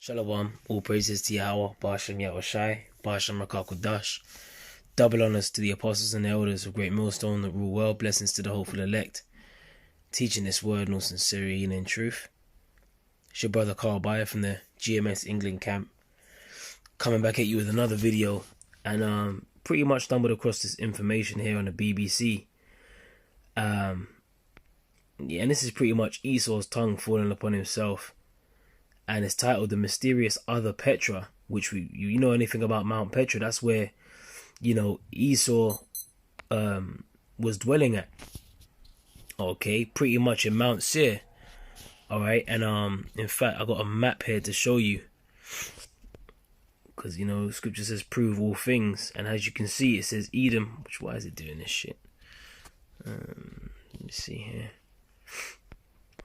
Shalom, all praises to Yahweh, Ba'ashem Yahushai, Ba'ashem Rakakudash. Double honors to the apostles and elders of Great Millstone that rule well, blessings to the hopeful elect. Teaching this word in all sincerity and in truth. It's your brother Carl Bayer from the GMS England camp, coming back at you with another video, and pretty much stumbled across this information here on the BBC. And this is pretty much Esau's tongue falling upon himself. And it's titled The Mysterious Other Petra, which you know anything about Mount Petra, that's where, Esau was dwelling at. Okay, pretty much in Mount Seir. Alright, and in fact I got a map here to show you. Because scripture says prove all things, and as you can see it says Edom, why is it doing this shit? Let me see here.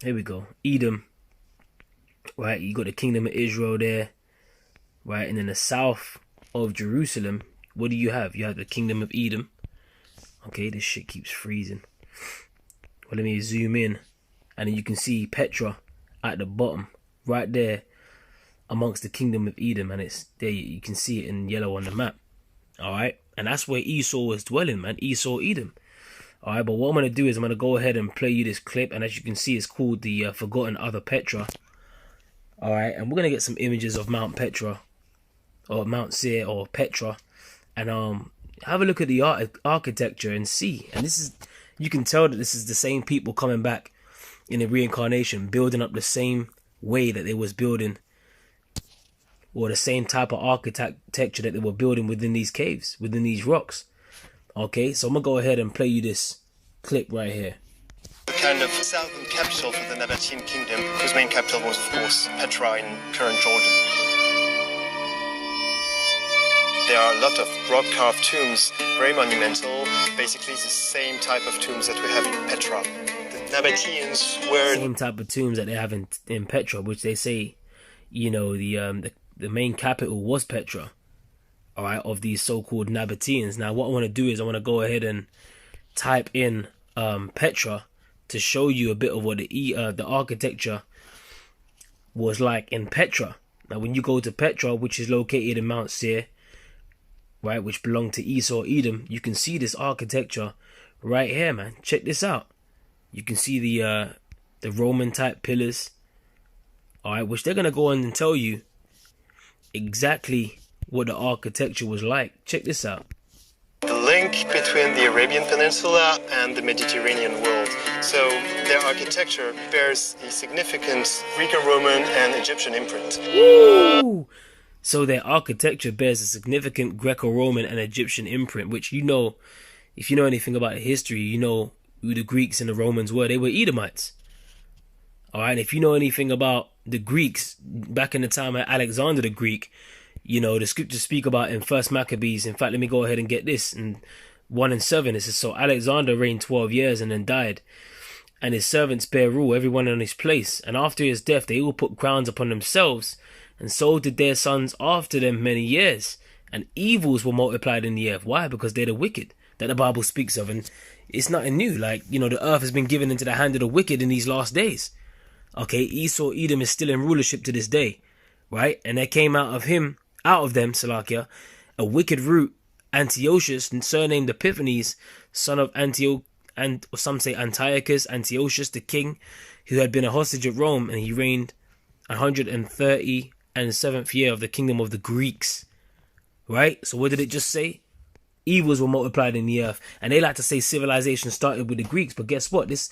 Here we go. Edom. Right, you got the kingdom of Israel there, right, and in the south of Jerusalem, what do you have? You have the kingdom of Edom. Okay, this shit keeps freezing. Well, let me zoom in, and then you can see Petra at the bottom, right there, amongst the kingdom of Edom, and it's there. You can see it in yellow on the map. All right, and that's where Esau was dwelling, man. Esau, Edom. All right, but what I'm gonna do is I'm gonna go ahead and play you this clip, and as you can see, it's called the Forgotten Other Petra. Alright, and we're going to get some images of Mount Petra, or Mount Seir, or Petra, and have a look at the architecture and see. And this is, you can tell that this is the same people coming back in the reincarnation, building up the same way that they was building, or the same type of architecture that they were building within these caves, within these rocks. Okay, so I'm going to go ahead and play you this clip right here. Kind of southern capital for the Nabatean kingdom, whose main capital was, of course, Petra in current Jordan. There are a lot of rock-carved tombs, very monumental, basically the same type of tombs that we have in Petra. The Nabateans were... Same type of tombs that they have in Petra, which they say, the main capital was Petra, alright, of these so-called Nabateans. Now, what I want to do is I want to go ahead and type in Petra, to show you a bit of what the architecture was like in Petra. Now, when you go to Petra, which is located in Mount Seir, right, which belonged to Esau, Edom, you can see this architecture right here, man. Check this out. You can see the Roman type pillars, all right, which they're gonna go on and tell you exactly what the architecture was like. Check this out. The link between the Arabian Peninsula and the Mediterranean world. So their architecture bears a significant Greco-Roman and Egyptian imprint. Woo! So their architecture bears a significant Greco-Roman and Egyptian imprint, which if you know anything about history, you know who the Greeks and the Romans were. They were Edomites. Alright, if you know anything about the Greeks, back in the time of Alexander the Greek, the scriptures speak about in 1 Maccabees. In fact, let me go ahead and get this. In 1:7, it says, so Alexander reigned 12 years and then died, and his servants bare rule, everyone in his place. And after his death, they all put crowns upon themselves, and so did their sons after them many years. And evils were multiplied in the earth. Why? Because they're the wicked that the Bible speaks of. And it's nothing new. Like, the earth has been given into the hand of the wicked in these last days. Okay, Esau, Edom is still in rulership to this day, right? And there came out of them, Salakia, a wicked root, Antiochus, surnamed Epiphanes, son of or some say Antiochus, Antiochus the king, who had been a hostage at Rome, and he reigned 137th year of the kingdom of the Greeks. Right? So what did it just say? Evils were multiplied in the earth. And they like to say civilization started with the Greeks, but guess what? This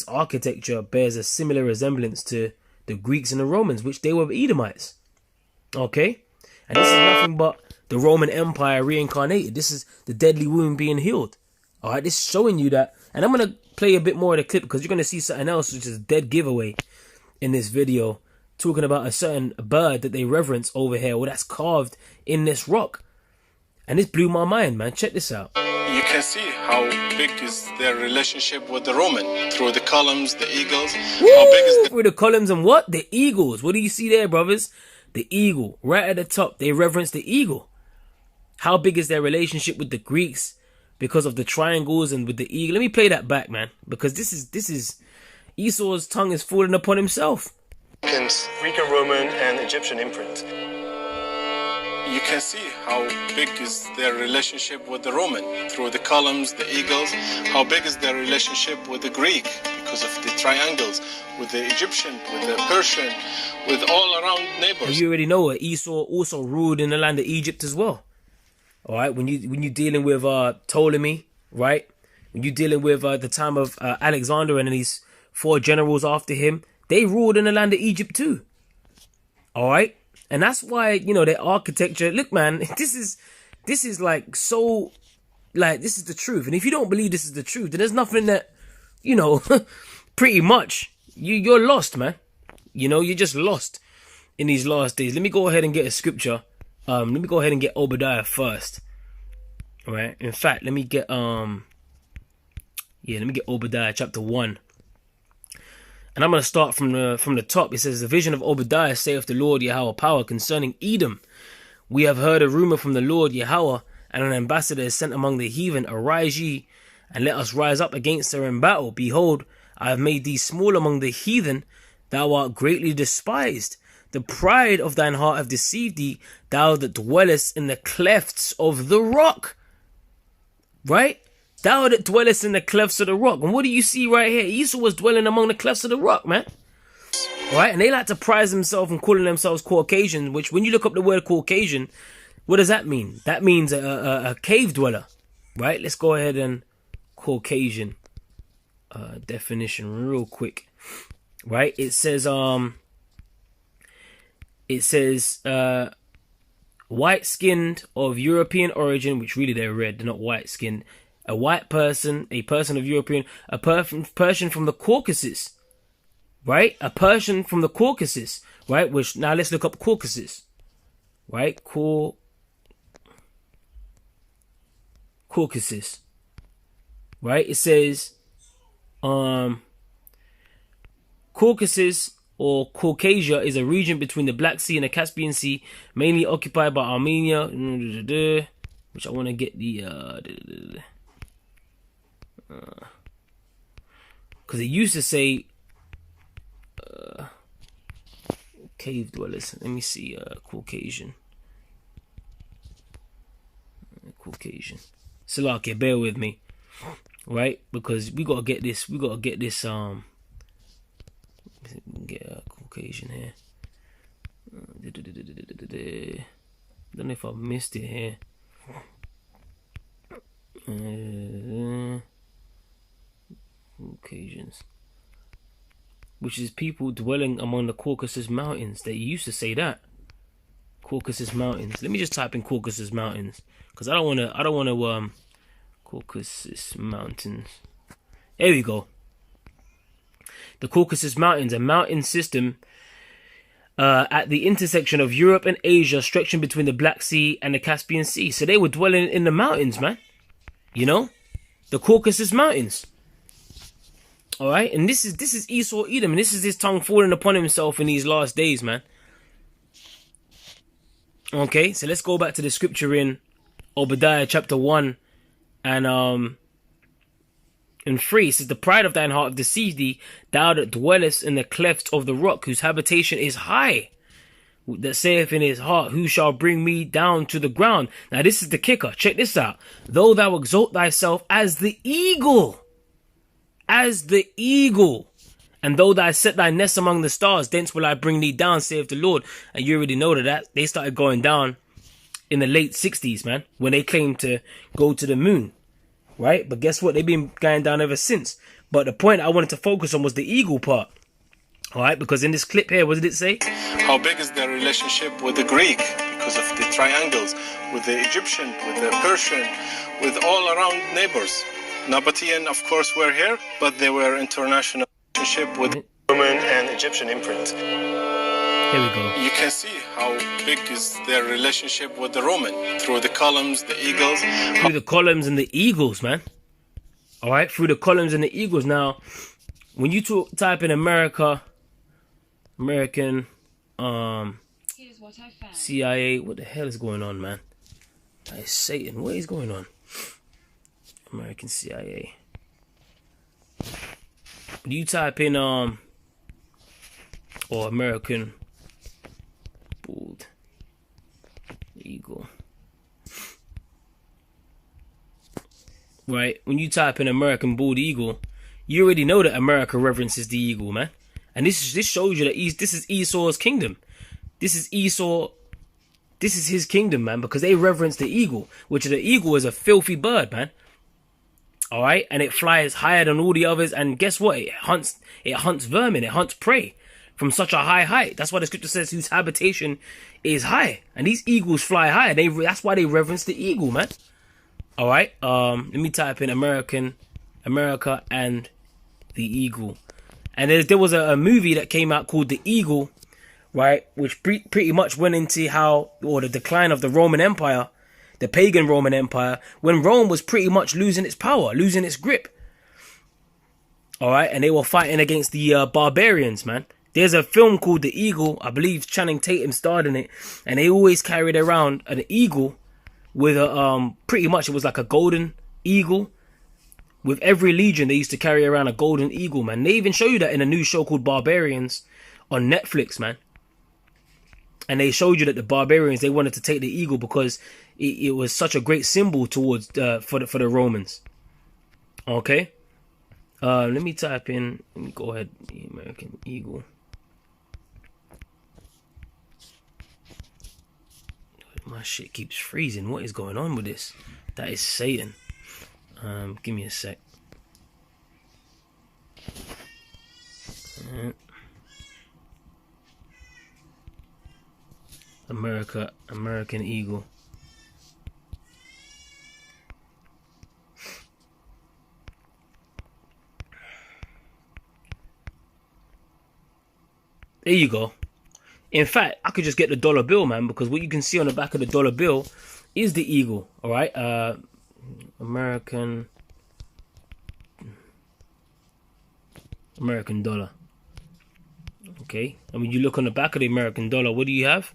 architecture bears a similar resemblance to the Greeks and the Romans, which they were Edomites. Okay? And this is nothing but the Roman Empire reincarnated. This is the deadly wound being healed. Alright, this is showing you that. And I'm going to play a bit more of the clip because you're going to see something else, which is a dead giveaway in this video. Talking about a certain bird that they reverence over here. Well, that's carved in this rock. And this blew my mind, man. Check this out. You can see how big is their relationship with the Roman. Through the columns, the eagles. Woo! How big is through the columns and what? The eagles. What do you see there, brothers? The eagle, right at the top, they reverence the eagle. How big is their relationship with the Greeks because of the triangles and with the eagle? Let me play that back, man, because this is Esau's tongue is falling upon himself. Greek and Roman and Egyptian imprint. You can see how big is their relationship with the Roman through the columns, the eagles. How big is their relationship with the Greek because of the triangles, with the Egyptian, with the Persian, with all around neighbors. You already know it. Esau also ruled in the land of Egypt as well. All right, when you're dealing with Ptolemy, right? When you're dealing with the time of Alexander and these 4 generals after him, they ruled in the land of Egypt too. All right. And that's why, you know, their architecture, look, man, this is like so, like, this is the truth. And if you don't believe this is the truth, then there's nothing that, you know, pretty much you're lost, man. You know, you're just lost in these last days. Let me go ahead and get a scripture. Let me go ahead and get Obadiah first. All right. In fact, let me get, let me get Obadiah chapter 1. And I'm going to start from the top. It says, the vision of Obadiah, saith the Lord Yahweh power, concerning Edom. We have heard a rumor from the Lord Yahweh, and an ambassador is sent among the heathen. Arise ye, and let us rise up against her in battle. Behold, I have made thee small among the heathen. Thou art greatly despised. The pride of thine heart hath deceived thee, thou that dwellest in the clefts of the rock. Right? Thou that dwellest in the clefts of the rock. And what do you see right here? Esau was dwelling among the clefts of the rock, man. Right? And they like to prize themselves and calling themselves Caucasian, which when you look up the word Caucasian, what does that mean? That means a cave dweller. Right? Let's go ahead and Caucasian definition real quick. Right? It says white-skinned of European origin, which really they're red, they're not white-skinned. A white person, a person of European, a Persian from the Caucasus, right? A Persian from the Caucasus, right? Which, now let's look up Caucasus, right? Caucasus, right? It says, Caucasus or Caucasia is a region between the Black Sea and the Caspian Sea, mainly occupied by Armenia, which I want to get the, because it used to say cave dwellers. Let me see, Caucasian. Salakia, bear with me, right? Because we gotta get this. Get Caucasian here. I don't know if I missed it here. Caucasians, which is people dwelling among the Caucasus Mountains. They used to say that Caucasus Mountains. Let me just type in Caucasus Mountains because I don't want to Caucasus Mountains. There we go. The Caucasus Mountains, a mountain system at the intersection of Europe and Asia, stretching between the Black Sea and the Caspian Sea. So they were dwelling in the mountains, man. You know, the Caucasus Mountains. All right, and this is Esau Edom, and this is his tongue falling upon himself in these last days, man. Okay, so let's go back to the scripture in Obadiah chapter 1 and 3. It says, the pride of thine heart hath deceived thee, thou that dwellest in the clefts of the rock, whose habitation is high, that saith in his heart, who shall bring me down to the ground? Now this is the kicker. Check this out. Though thou exalt thyself as the eagle, and though thou set thy nest among the stars, thence will I bring thee down, saith the Lord. And you already know that they started going down in the late 60s, man, when they claimed to go to the moon, right? But guess what? They've been going down ever since. But the point I wanted to focus on was the eagle part, all right? Because in this clip here, what did it say? How big is their relationship with the Greek because of the triangles, with the Egyptian, with the Persian, with all around neighbors. Nabatean, of course, were here, but they were international relationship with Roman and Egyptian imprint. Here we go. You can see how big is their relationship with the Roman through the columns, the eagles. Through the columns and the eagles, man. All right, through the columns and the eagles. Now, when you type in American, CIA, what the hell is going on, man? That is Satan. What is going on? American CIA. When you type in or American bald eagle. Right, when you type in American bald eagle, you already know that America reverences the eagle, man. And this shows you that this is Esau's kingdom. This is Esau. This is his kingdom, man, because they reverence the eagle, which the eagle is a filthy bird, man. All right, and it flies higher than all the others, and guess what? It hunts vermin, it hunts prey from such a high height. That's why the scripture says whose habitation is high, and these eagles fly high. That's why they reverence the eagle, man. All right, let me type in America and the eagle, and there was a movie that came out called The Eagle, right, which pretty much went into the decline of the Roman Empire, the pagan Roman Empire, when Rome was pretty much losing its power, losing its grip. All right, and they were fighting against the barbarians, man. There's a film called The Eagle, I believe Channing Tatum starred in it, and they always carried around an eagle with a pretty much it was like a golden eagle. With every legion, they used to carry around a golden eagle, man. They even show you that in a new show called Barbarians on Netflix, man. And they showed you that the barbarians, they wanted to take the eagle because it was such a great symbol towards for the Romans. Okay, let me type in. Let me go ahead. The American eagle. My shit keeps freezing. What is going on with this? That is Satan. Give me a sec. American eagle. There you go. In fact, I could just get the dollar bill, man, because what you can see on the back of the dollar bill is the eagle. All right, American dollar. Okay, and when you look on the back of the American dollar, what do you have?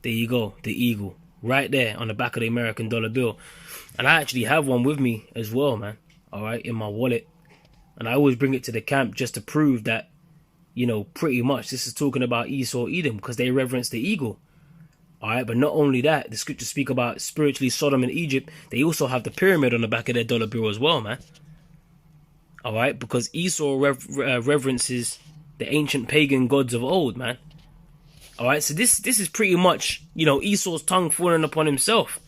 There you go, the eagle, right there on the back of the American dollar bill. And I actually have one with me as well, man. All right, in my wallet, and I always bring it to the camp just to prove that, you know, pretty much this is talking about Esau, Edom, because they reverence the eagle. All right, but not only that, the scriptures speak about spiritually Sodom and Egypt. They also have the pyramid on the back of their dollar bill as well, man. All right, because Esau reverences the ancient pagan gods of old, man. All right, so this is pretty much, you know, Esau's tongue falling upon himself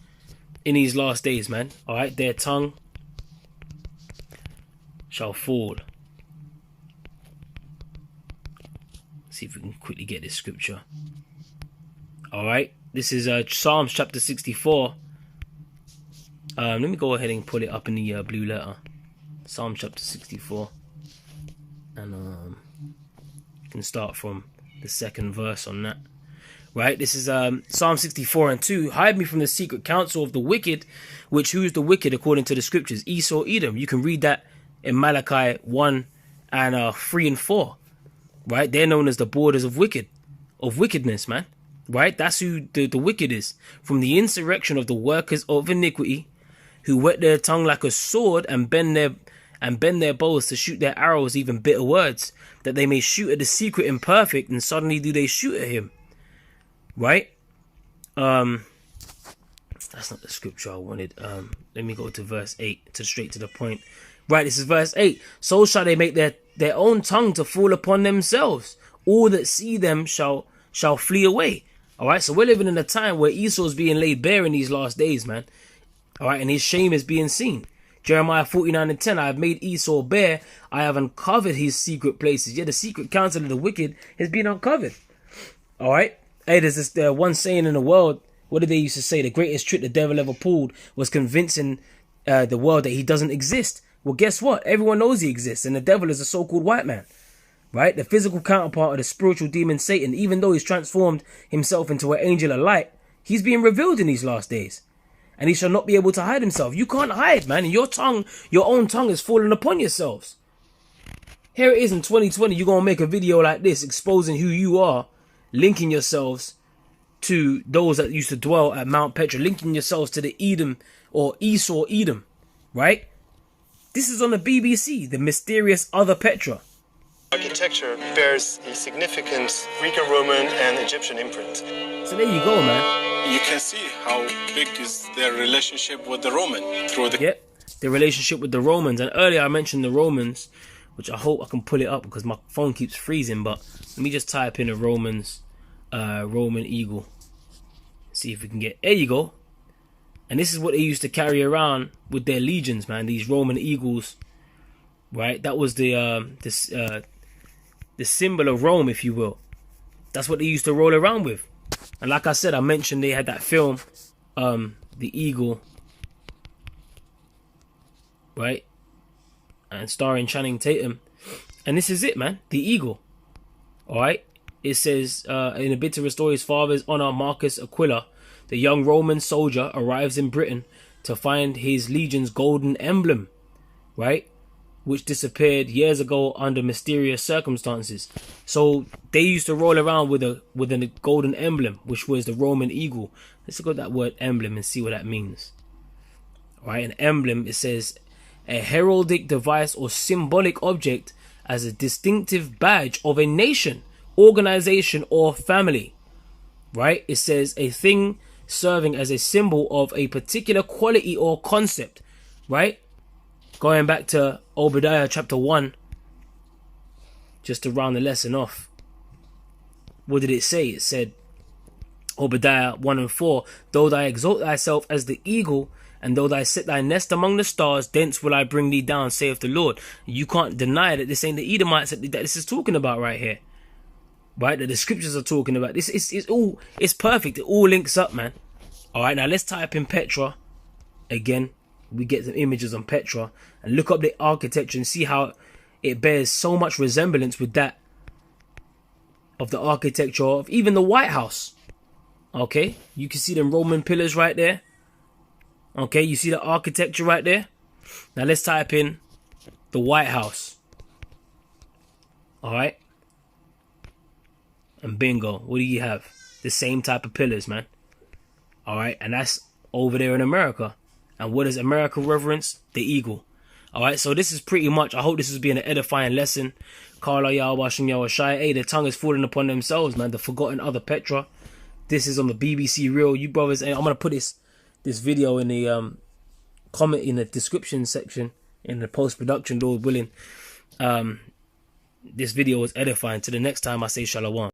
in these last days, man. All right, their tongue shall fall. See if we can quickly get this scripture. All right, this is Psalms chapter 64. Let me go ahead and pull it up in the blue letter. Psalm chapter 64, and you can start from the second verse on that. Right, this is Psalm 64 and 2. Hide me from the secret counsel of the wicked, which who is the wicked according to the scriptures? Esau, Edom. You can read that in Malachi 1 and 3 and 4. Right, they're known as the borders of wickedness, man. Right, that's who the wicked is. From the insurrection of the workers of iniquity, who whet their tongue like a sword and bend their bows to shoot their arrows, even bitter words, that they may shoot at the secret and perfect, and suddenly do they shoot at him. Right? That's not the scripture I wanted. Let me go to verse 8, straight to the point. Right, this is verse 8. So shall they make their own tongue to fall upon themselves. All that see them shall flee away. All right, so we're living in a time where Esau's being laid bare in these last days, man. All right, and his shame is being seen. Jeremiah 49 and 10, I have made Esau bare. I have uncovered his secret places. Yeah, the secret counsel of the wicked has been uncovered. All right. Hey, there's this one saying in the world. What did they used to say? The greatest trick the devil ever pulled was convincing the world that he doesn't exist. Well, guess what? Everyone knows he exists, and the devil is a so-called white man. Right? The physical counterpart of the spiritual demon Satan, even though he's transformed himself into an angel of light, he's being revealed in these last days. And he shall not be able to hide himself. You can't hide, man. And your own tongue is falling upon yourselves. Here it is in 2020. You're going to make a video like this exposing who you are, linking yourselves to those that used to dwell at Mount Petra, linking yourselves to the Edom or Esau Edom, right? This is on the BBC, the mysterious other Petra. architecture bears a significant Greek and Roman and Egyptian imprint. So there you go, man. You can see how big is their relationship with the Roman through the... Yep, the relationship with the Romans. And earlier I mentioned the Romans, which I hope I can pull it up because my phone keeps freezing. But let me just type in the Romans, Roman eagle. See if we can get... There you go. And this is what they used to carry around with their legions, man. These Roman eagles, right? That was the symbol of Rome, if you will. That's what they used to roll around with. And like I said, I mentioned they had that film, The Eagle, right? And starring Channing Tatum. And this is it, man. The Eagle. Alright? It says, in a bid to restore his father's honor, Marcus Aquila, the young Roman soldier, arrives in Britain to find his legion's golden emblem, right? Which disappeared years ago under mysterious circumstances. So they used to roll around with a golden emblem, which was the Roman eagle. Let's look at that word emblem and see what that means. Right, an emblem, it says a heraldic device or symbolic object as a distinctive badge of a nation, organization, or family. Right, it says a thing serving as a symbol of a particular quality or concept. Right. Going back to Obadiah chapter 1, just to round the lesson off. What did it say? It said, Obadiah 1 and 4, though thou exalt thyself as the eagle, and though thou set thy nest among the stars, thence will I bring thee down, saith the Lord. You can't deny that this ain't the Edomites that this is talking about right here. Right? That the scriptures are talking about. This is all, it's perfect. It all links up, man. Alright, now let's type in Petra again. We get some images on Petra and look up the architecture and see how it bears so much resemblance with that of the architecture of even the White House. Okay, you can see them Roman pillars right there. Okay, you see the architecture right there. Now let's type in the White House. Alright, and bingo, what do you have? The same type of pillars, man. Alright, and that's over there in America. And what does America reverence? The eagle. Alright, so this is pretty much, I hope this has been an edifying lesson. Kala Yahweh Yahweh. Hey, their tongue is falling upon themselves, man. The forgotten other Petra. This is on the BBC Real. You brothers, and I'm going to put this video in the comment in the description section, in the post-production, Lord willing. This video was edifying. Till the next time I say shalom.